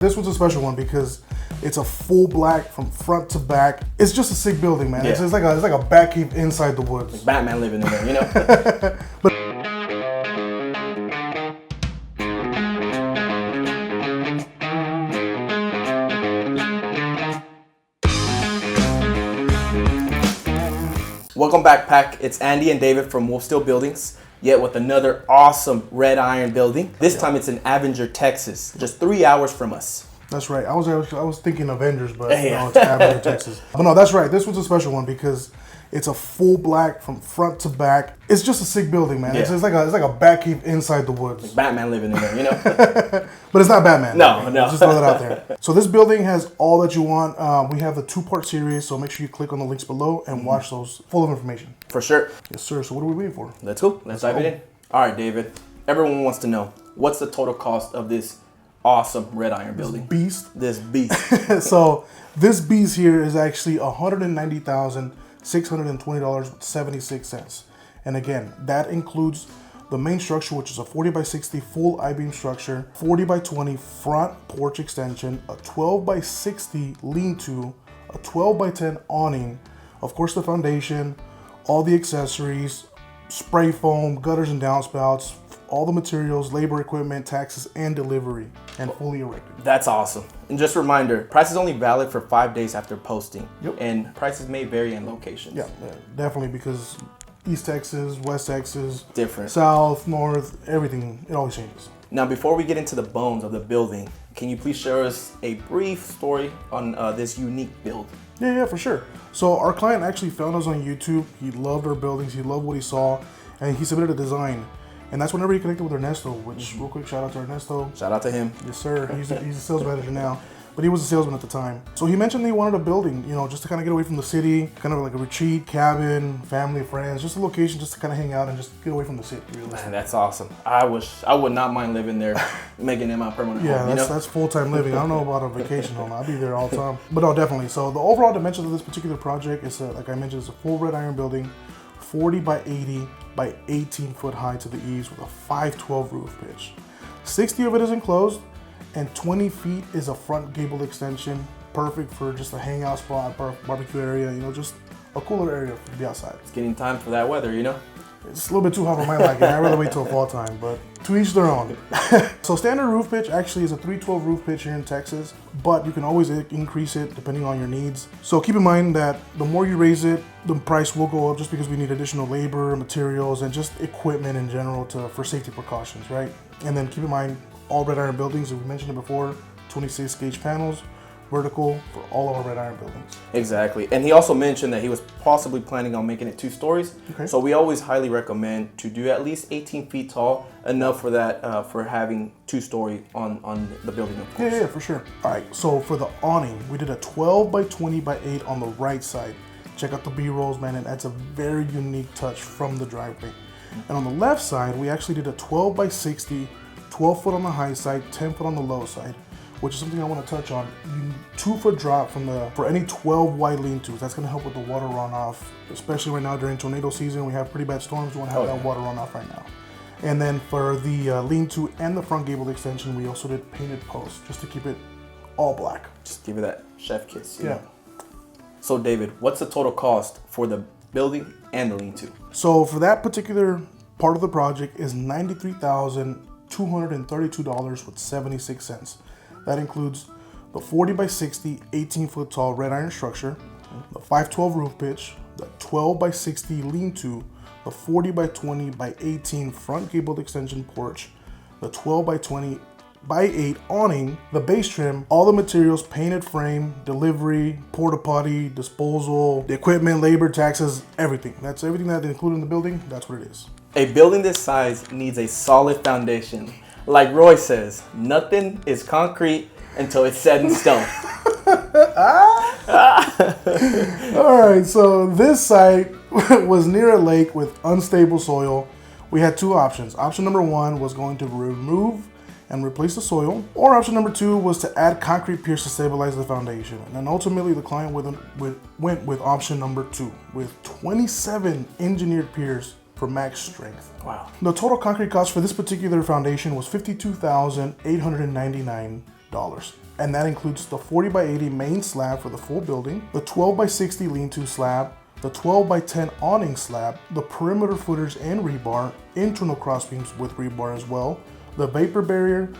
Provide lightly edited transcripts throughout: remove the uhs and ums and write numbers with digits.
This one's a special one because it's a full black from front to back. It's just a sick building, man. Yeah. It's like a bat cave inside the woods. Like Batman living in there, you know? But welcome back, Pack. It's Andy and David from WolfSteel Buildings, yet with another awesome red iron building. This time it's in Avenger, Texas, just 3 hours from us. That's right. I was thinking Avengers, but no, it's Avenger, Texas. But no, that's right. This one's a special one because it's a full black from front to back. It's just a sick building, man. Yeah. It's like a bat cave inside the woods. Like Batman living in there, you know? But it's not Batman. No. Just throw that out there. So this building has all that you want. We have the 2-part series, so make sure you click on the links below and watch those full of information. For sure. Yes, sir. So what are we waiting for? Let's go. Let's dive in. All right, David. Everyone wants to know, what's the total cost of this awesome red iron building? This beast. So this beast here is actually $190,620.76. And again, that includes the main structure, which is a 40x60 full I-beam structure, 40x20 front porch extension, a 12x60 lean-to, a 12x10 awning, of course the foundation, all the accessories, spray foam, gutters and downspouts, all the materials, labor, equipment, taxes, and delivery, and fully erected. That's awesome. And just a reminder, price is only valid for 5 days after posting. Yep. And prices may vary in locations. Yeah, definitely, because East Texas, West Texas, different. South, North, everything, it always changes. Now, before we get into the bones of the building, can you please share us a brief story on this unique build? Yeah, for sure. So our client actually found us on YouTube. He loved our buildings. He loved what he saw, and he submitted a design. And that's whenever he connected with Ernesto, which real quick, shout out to Ernesto. Shout out to him. Yes, sir. He's a sales manager now, but he was a salesman at the time. So he mentioned he wanted a building, you know, just to kind of get away from the city, kind of like a retreat, cabin, family, friends, just a location just to kind of hang out and just get away from the city. Man, that's awesome. I would not mind living there, making it my permanent home. Yeah, that's full-time living. I don't know about a vacation home. I'll be there all the time. But no, definitely. So the overall dimensions of this particular project is, like I mentioned, it's a full red iron building, 40x80 by 18 foot high to the eaves with a 512 roof pitch. 60 of it is enclosed and 20 feet is a front gable extension, perfect for just a hangout spot, barbecue area, you know, just a cooler area to be outside. It's getting time for that weather, you know? It's a little bit too hot for my liking. I'd rather wait till fall time, but to each their own. So standard roof pitch actually is a 312 roof pitch here in Texas, but you can always increase it depending on your needs. So keep in mind that the more you raise it, the price will go up just because we need additional labor, materials, and just equipment in general for safety precautions, right? And then keep in mind, all red iron buildings, as we mentioned it before, 26 gauge panels, vertical for all of our red iron buildings. Exactly. And he also mentioned that he was possibly planning on making it 2 stories. Okay. So we always highly recommend to do at least 18 feet tall, enough for that, for having 2-story on the building, of course. Yeah, for sure. All right, so for the awning, we did a 12x20x8 on the right side. Check out the B-rolls, man, and that's a very unique touch from the driveway. And on the left side, we actually did a 12x60, 12 foot on the high side, 10 foot on the low side, which is something I want to touch on. 2-foot drop for any 12 wide lean-tos. That's going to help with the water runoff, especially right now during tornado season. We have pretty bad storms. We want to have that water runoff right now. And then for the lean-to and the front gable extension, we also did painted posts just to keep it all black. Just give it that chef kiss. Yeah. Know? So David, what's the total cost for the building and the lean-to? So for that particular part of the project is $93,232.76. That includes the 40x60 18-foot tall red iron structure, the 512 roof pitch, the 12x60 lean-to, the 40x20 by 18 front gabled extension porch, the 12x20 by 8 awning, the base trim, all the materials, painted frame, delivery, porta potty, disposal, the equipment, labor, taxes, everything. That's everything that's included in the building. That's what it is. A building this size needs a solid foundation. Like Roy says, nothing is concrete until it's set in stone. All right, so this site was near a lake with unstable soil. We had 2 options. Option number 1 was going to remove and replace the soil, or option number 2 was to add concrete piers to stabilize the foundation. And then ultimately the client went with option number 2 with 27 engineered piers for max strength. Wow. The total concrete cost for this particular foundation was $52,899. and that includes the 40 by 80 main slab for the full building, the 12 by 60 lean-to slab, the 12 by 10 awning slab, the perimeter footers and rebar, internal crossbeams with rebar as well, the vapor barrier,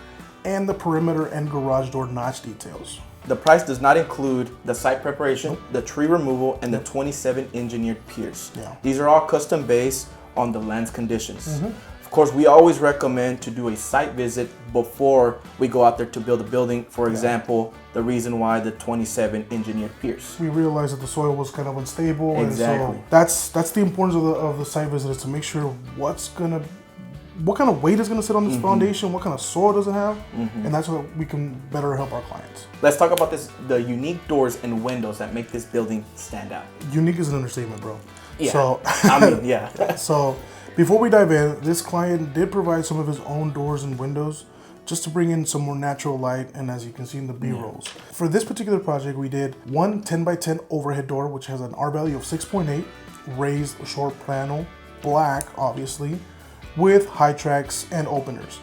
and the perimeter and garage door notch details. The price does not include the site preparation, the tree removal, and the 27 engineered piers. Yeah. These are all custom based on the land's conditions. Of course, we always recommend to do a site visit before we go out there to build a building. For example, the reason why the 27 engineered piers. We realized that the soil was kind of unstable, Exactly. and so that's the importance of the site visit, is to make sure what kind of weight is gonna sit on this foundation, what kind of soil does it have, and that's what we can better help our clients. Let's talk about the unique doors and windows that make this building stand out. Unique is an understatement, bro. Yeah. So I mean, yeah. So before we dive in, this client did provide some of his own doors and windows just to bring in some more natural light, and as you can see in the B-rolls. For this particular project, we did one 10 by 10 overhead door, which has an R value of 6.8, raised short panel, black, obviously, with high tracks and openers.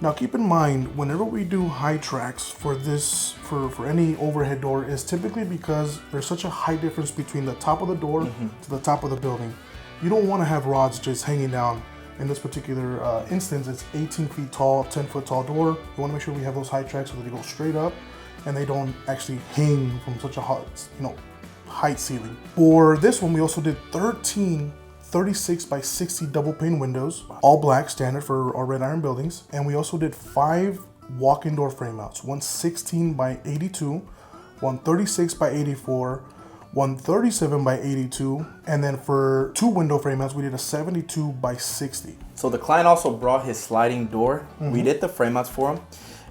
Now keep in mind, whenever we do high tracks for this, for any overhead door, is typically because there's such a high difference between the top of the door to the top of the building. You don't want to have rods just hanging down. In this particular instance, it's 18 feet tall, 10 foot tall door. You want to make sure we have those high tracks so that they go straight up and they don't actually hang from such a height ceiling. For this one, we also did 13 36 by 60 double pane windows, all black, standard for our red iron buildings. And we also did 5 walk-in door frame mounts, one 16 by 82, one 36 by 84, one 37 by 82, and then for 2 window frame mounts, we did a 72 by 60. So the client also brought his sliding door. We did the frame mounts for him.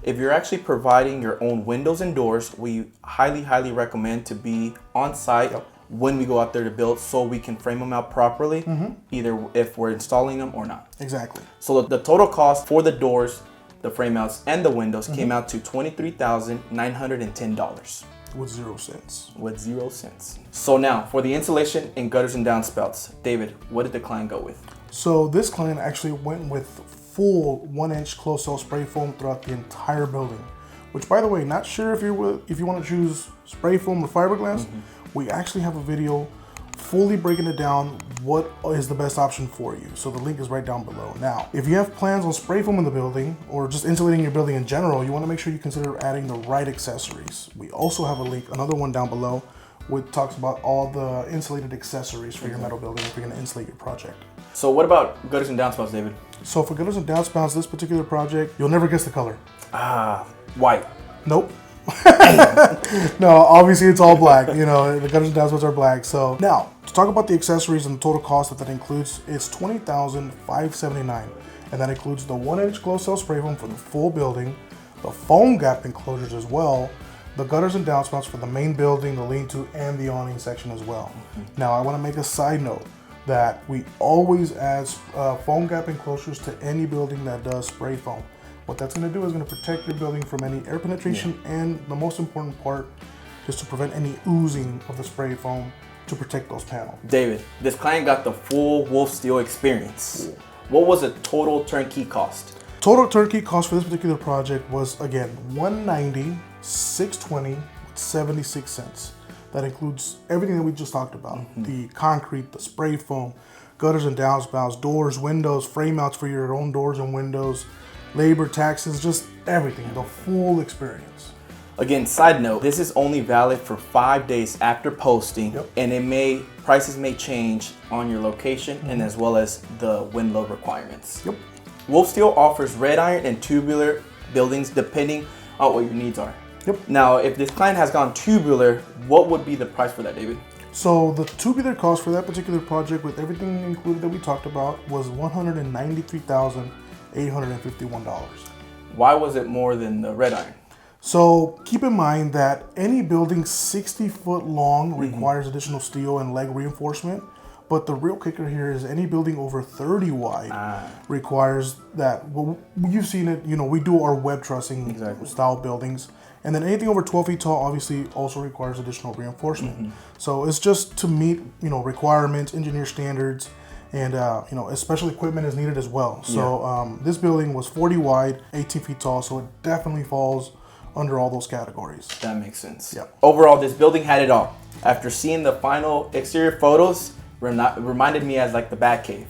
If you're actually providing your own windows and doors, we highly recommend to be on site when we go out there to build, so we can frame them out properly, either if we're installing them or not. Exactly. So the total cost for the doors, the frame outs, and the windows came out to $23,910. With 0 cents. With 0 cents. So now for the insulation and gutters and downspouts, David, what did the client go with? So this client actually went with full 1-inch closed cell spray foam throughout the entire building. Which, by the way, not sure if you want to choose spray foam or fiberglass. We actually have a video fully breaking it down, what is the best option for you. So the link is right down below. Now, if you have plans on spray foam in the building or just insulating your building in general, you want to make sure you consider adding the right accessories. We also have a link, another one down below, which talks about all the insulated accessories for your metal building if you're going to insulate your project. So what about gutters and downspouts, David? So for gutters and downspouts, this particular project, you'll never guess the color. White. Nope. No, obviously it's all black. The gutters and downspouts are black. So now, to talk about the accessories and the total cost that includes, it's $20,579, and that includes the 1-inch closed cell spray foam for the full building, the foam gap enclosures as well, the gutters and downspouts for the main building, the lean-to, and the awning section as well. Now, I want to make a side note that we always add foam gap enclosures to any building that does spray foam. What that's going to do is going to protect your building from any air penetration, and the most important part is to prevent any oozing of the spray foam to protect those panels. David, this client got the full WolfSteel experience. What was the total turnkey cost? Total turnkey cost for this particular project was, again, $190, $620, 76 cents. That includes everything that we just talked about. The concrete, the spray foam, gutters and downspouts, doors, windows, frame outs for your own doors and windows, labor, taxes, just everything, the full experience. Again, side note, this is only valid for 5 days after posting, and prices may change on your location and as well as the wind load requirements. WolfSteel offers red iron and tubular buildings depending on what your needs are. Now, if this client has gone tubular, what would be the price for that, David? So the tubular cost for that particular project, with everything included that we talked about, was $193,851. Why was it more than the red iron? So keep in mind that any building 60 foot long requires additional steel and leg reinforcement. But the real kicker here is any building over 30 wide requires that. Well, you've seen it, we do our web trussing style buildings. And then anything over 12 feet tall obviously also requires additional reinforcement. So it's just to meet, requirements, engineer standards, and special equipment is needed as well. So this building was 40 wide, 18 feet tall, so it definitely falls under all those categories. That makes sense. Yeah. Overall, this building had it all. After seeing the final exterior photos, reminded me as like the Batcave.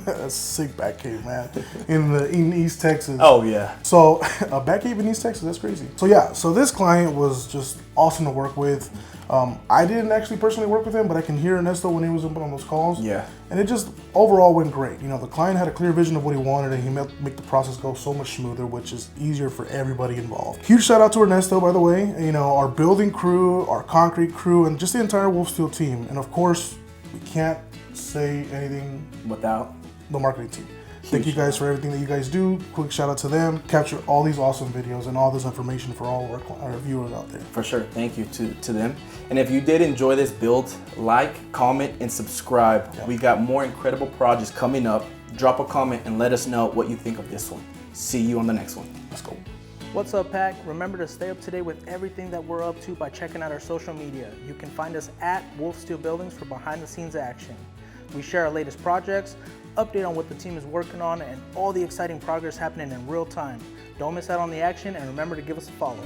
That's a sick Batcave, man. in East Texas. Oh yeah. So a Batcave in East Texas, that's crazy. So yeah, so this client was just awesome to work with. I didn't actually personally work with him, but I can hear Ernesto when he was on those calls. Yeah. And it just overall went great. You know, the client had a clear vision of what he wanted, and he make the process go so much smoother, which is easier for everybody involved. Huge shout out to Ernesto, by the way. You know, our building crew, our concrete crew, and just the entire WolfSteel team. And of course, we can't say anything without the marketing team. Thank you guys for everything that you guys do. Quick shout out to them. Capture all these awesome videos and all this information for all of our viewers out there. For sure. Thank you to them. And if you did enjoy this build, like, comment, and subscribe. Yeah. We got more incredible projects coming up. Drop a comment and let us know what you think of this one. See you on the next one. Let's go. What's up, Pack? Remember to stay up to date with everything that we're up to by checking out our social media. You can find us at WolfSteel Buildings for behind the scenes action. We share our latest projects, update on what the team is working on, and all the exciting progress happening in real time. Don't miss out on the action, and remember to give us a follow.